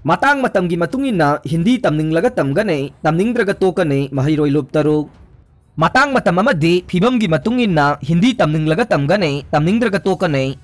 Matang Matamgi Matungina Hindi Tamninglaga Tamgani Tamningdraga Tokkani Maheiroi Loop Taruk Matang Matamamadi Pibamgi Matungina Hindi Tamninglaga Tamgani Tamningdraga Tokkani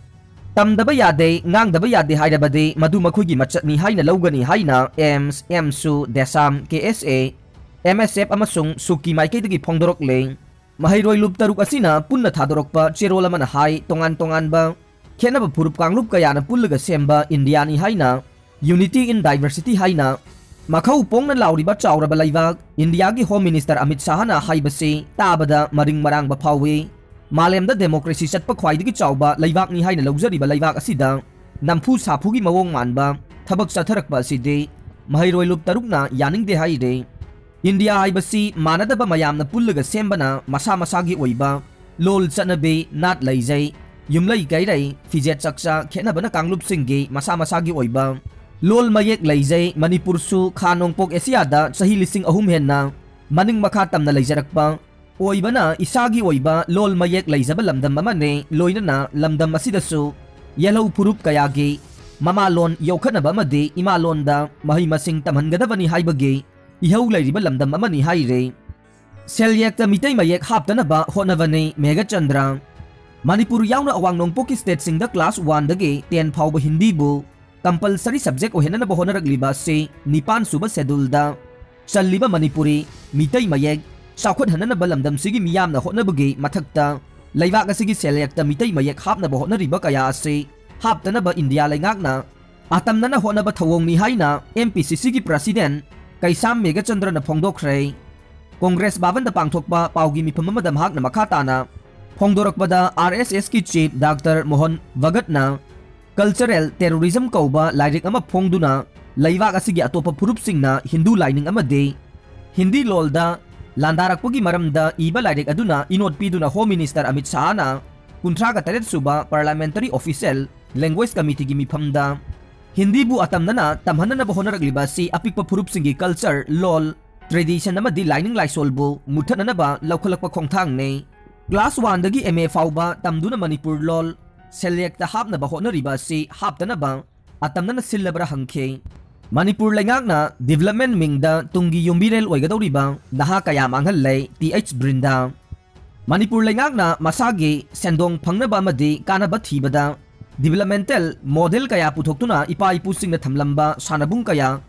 Tamdaba Yade Nangdaba Yade Haidabadi Madu Makugi Machatni Haina Logani Haina EMS EMSU Desam KSA MSF Amasung Suki Maiketagi Pongdorok Lane Maheiroi Loop Taruk Asina Punna Thadorokpa Cherolamana Hai Tongan Ba Kenaba Purup Kanglup Kayana Pulaga Semba Indiani Haina Unity in Diversity Haina Makau Pong na Lauriba Chaura Balayvag India ki Home Minister Amit Shah na haibasi Tabada Maring Marang Bapawi Malem da Democracy Sat Pakwai ki Chauba Layvag ni Haina Logzari ba Layvag asida Nampu Sapugi Mawong Manba Thabak sa Tharak ba aside Maheiroi Loop Taruk na Yaning de Haide India haibasi Manada ba Mayam na Pulaga Semba na Masa-masagi Oiba Lol Sanabe Nat Laizay Yumlay Kairay Fijet Saksa Kena ba na Kanglup Singge Masa-masagi Oiba Lol Mayek Laizay Manipur su Khanong Pok Esiada sa hilising ahum hen na maning makatam na layzarak pa Oiba na isagi oiba Lol Mayek Laizaba lamdam mamane Loy na lamdam masida su Yellow Purup Kayagi Mamalon Yauka na ba madi Imalon da Mahimasing tamhangadaba ni haibagi Ihaw layriba lamdam mamani hayre Selyek ta mitay mayek hapta na ba honavani Mega Chandra Manipur yaw na awang nong Poki State sing da class 1 dagi 10 pau ba hindi bu Compulsory subject o hena na bahona ragliba se Nipan suba schedule da Saliba Manipuri Mitay Mayeg Sakwat hana na balamdam sige miyam na hona bagi mathagta Laywa ka sige selekta Mitay Mayeg hap na bahona riba kaya ase Hap na ba India laygak na Atam na hona ba thawong ni Haina MPC sige President Kay Sam Mega Chandra na Pongdok Ray Congress baban da pangthok pa Paugi mi pamamadam hak na makata na Pongdorok ba da RSS ki Chief Dr. Mohan Vagat na Cultural Terrorism kauba lairik ama phongduna laiwak asigi atopa purupsing na Hindu lining ama de Hindi lolda landarakpagi maramda iba lairik aduna inod piduna Home Minister Amit Shah na kuntra ka taret suba Parliamentary Official Language Committee gi miphamda Hindi bu atam na tamhanan na bahona ragliba si apik pa purupsingi culture lol tradition na di lining laisolbo muthan na ba lawkhalak pa khongthang ne Class 1 dagi MA fauba tamduna Manipur lol Select the hap na ba na riba si hap na ba atam na silabra hangke Manipur langak na development mingda tunggi yumbirel oiga daw riba daha kaya manghalay TH Brinda Manipur langak na masagi sendong phangna ba madi kana ba thibada developmental model kaya puthok tuna ipaipusing na thamlamba sanabung kaya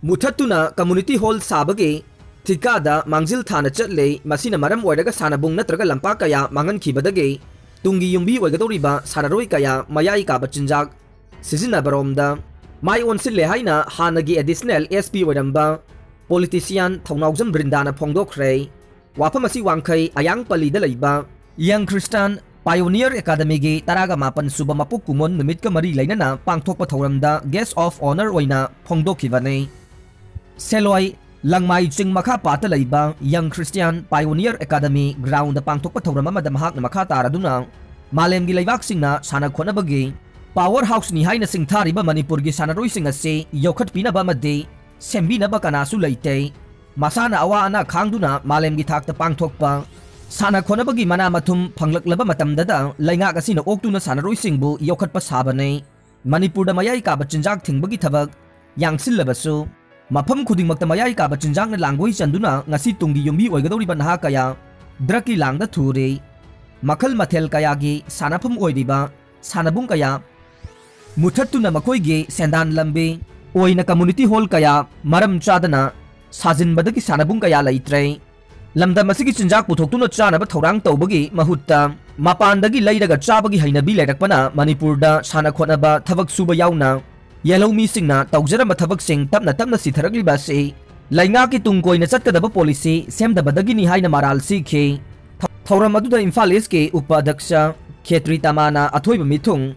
muthatuna community hall sabage thikada mangjil thana chatle masina maram oiraga sanabung natraga lampa kaya mangan khibadage Tungi yumbi waigadoriba Sanaroi kaya mayai kaba chinjak Sizina baromda Mai onsil lehaina hanagi additional SP wadamba Politician Thongnaujam Brindana Pongdokre Wapamasi Wangkai Ayang Pali Dalaiba Young Christian Pioneer Academy gi Taraga Mapan Suba Mapuk Kumon Numit ka Mari Lainana Pangthok Pathoramda Guest of Honor Oina Pongdokivane Seloi Langmai Ching Makha Pata Laiba Young Christian Pioneer Academy Ground the Pangthok Pathorama Madamhak na Makha Taraduna Malem gi Laibak sing na sana khona bagi Powerhouse ni haina sing thariba Manipur gi sanaroi sing ase yokhat pina ba madde sembi na ba kanasu leite masana awa ana khangduna malem gi thak ta pangthok pa sana khona bagi mana mathum phanglak laba matam dada lainga ka sina oktuna sanaroi sing bu yokhat pa sabane Manipur da mayai ka ba chinjak thingbagi thabak yangsil labasu Mafam khuding makta mayai ka ba chinjak na langoi chanduna ngasi tunggi yumbi oigadori ban ha kaya draki langda thure Makhal mathel kaya gi sanafam oidiba sanabung kaya muthatuna makoi gi sendan lambe oina community hall kaya maram chadana sajin badagi sanabung kaya laitre lamda masigi chinjak puthokuna chana ba thorang tawbagi mahutta mapandagi lairaga chabagi hainabi lairakpana Manipur da sana khona ba thabak suba yauna Yellow mi singna tawjara mathabak sing tapna sitharagli ba se lainga ki tungkoi na chatkadaba policy semdabadagi ni haina maral sikhe Thauram aduda Imphal East ke Upadhyaksa Khetri Tamana Athoiba Mithung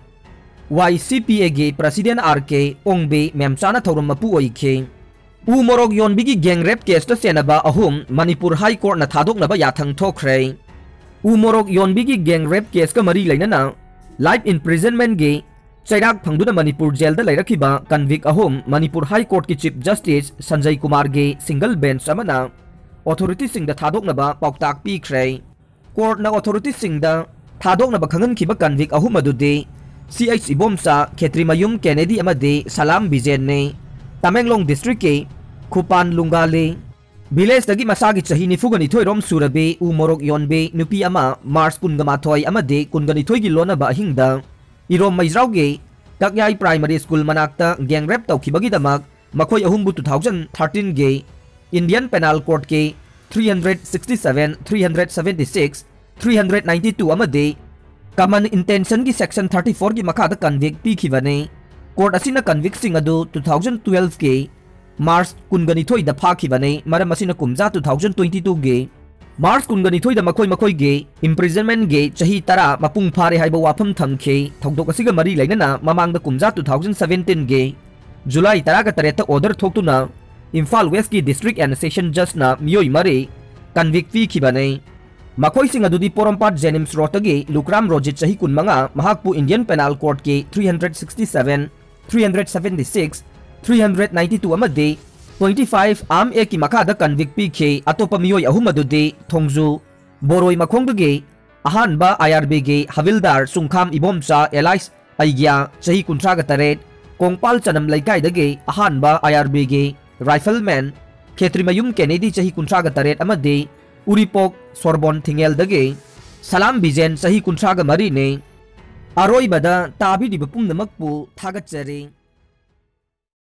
YCPA ge President RK Ongbe Memchana Thauram mapu oikhe Morok yonbigi gang rape case ta senaba ahum Manipur High Court na thadoknaba yathang thokre Morok yonbigi gang rape case ka mari lainana life imprisonment ge Chairak phangduna Manipur jail da lairakhiba convict ahum Manipur High Court ki Chief Justice Sanjay Kumar ge single bench amana authority sing da thadoknaba pauktak pikre Court na authority sing da thadoknaba khangan khiba convict ahum adude CH Ibomsa Khetri Mayum Kennedy amade Salam Bijen ne Tamenglong district ke Khupan Lungale village dagi masagi chahi nifugani thoi rom surabe u morok yonbe nupi ama Mars kungamathoi amade kungani thoi gi lona ba hingda irom maizrauge Kakyai primary school manakta gang rape tawkhibagi damak makhoi ahumbu 2013 ge Indian Penal Court ke 367 376 392 amade common intention gi section 34 gi makhada convict pi khibane court asina convict sing adu 2012 ke Mars kungani thoi da pha khibane maram asina kumja 2022 ge Mars kungani thoi da makhoi ge imprisonment ge chahi tara mapung phare haiba wafam thamkhe thokdok asiga mari lainana mamang da kumja 2017 ge July tara ga tareta order thoktuna Imphal West ki district and session judge na miyoi mare convict pi khibane makhoi sing adudi Porompat Jenims Rotagi Lukram Rojit chahi kunmanga mahakpu Indian Penal Court ke 367 376 392 amade 25 am e ki makada convict pi khe atopa miyoi ahum adude thongju boroi makhongdage ahanba IRB ge Havildar Sungkham Ibomcha Elias Aigya chahi kuntra ga taret Kongpal Chanam Laikai dage ahanba IRB ge Rifleman Khetrimayum Kennedy chahi kuntra ga taret amade Uripok Sorbon Thingel dage Salam Bijen chahi kuntra ga mari ne aroi bada tabi di bapum namakpu thagat chare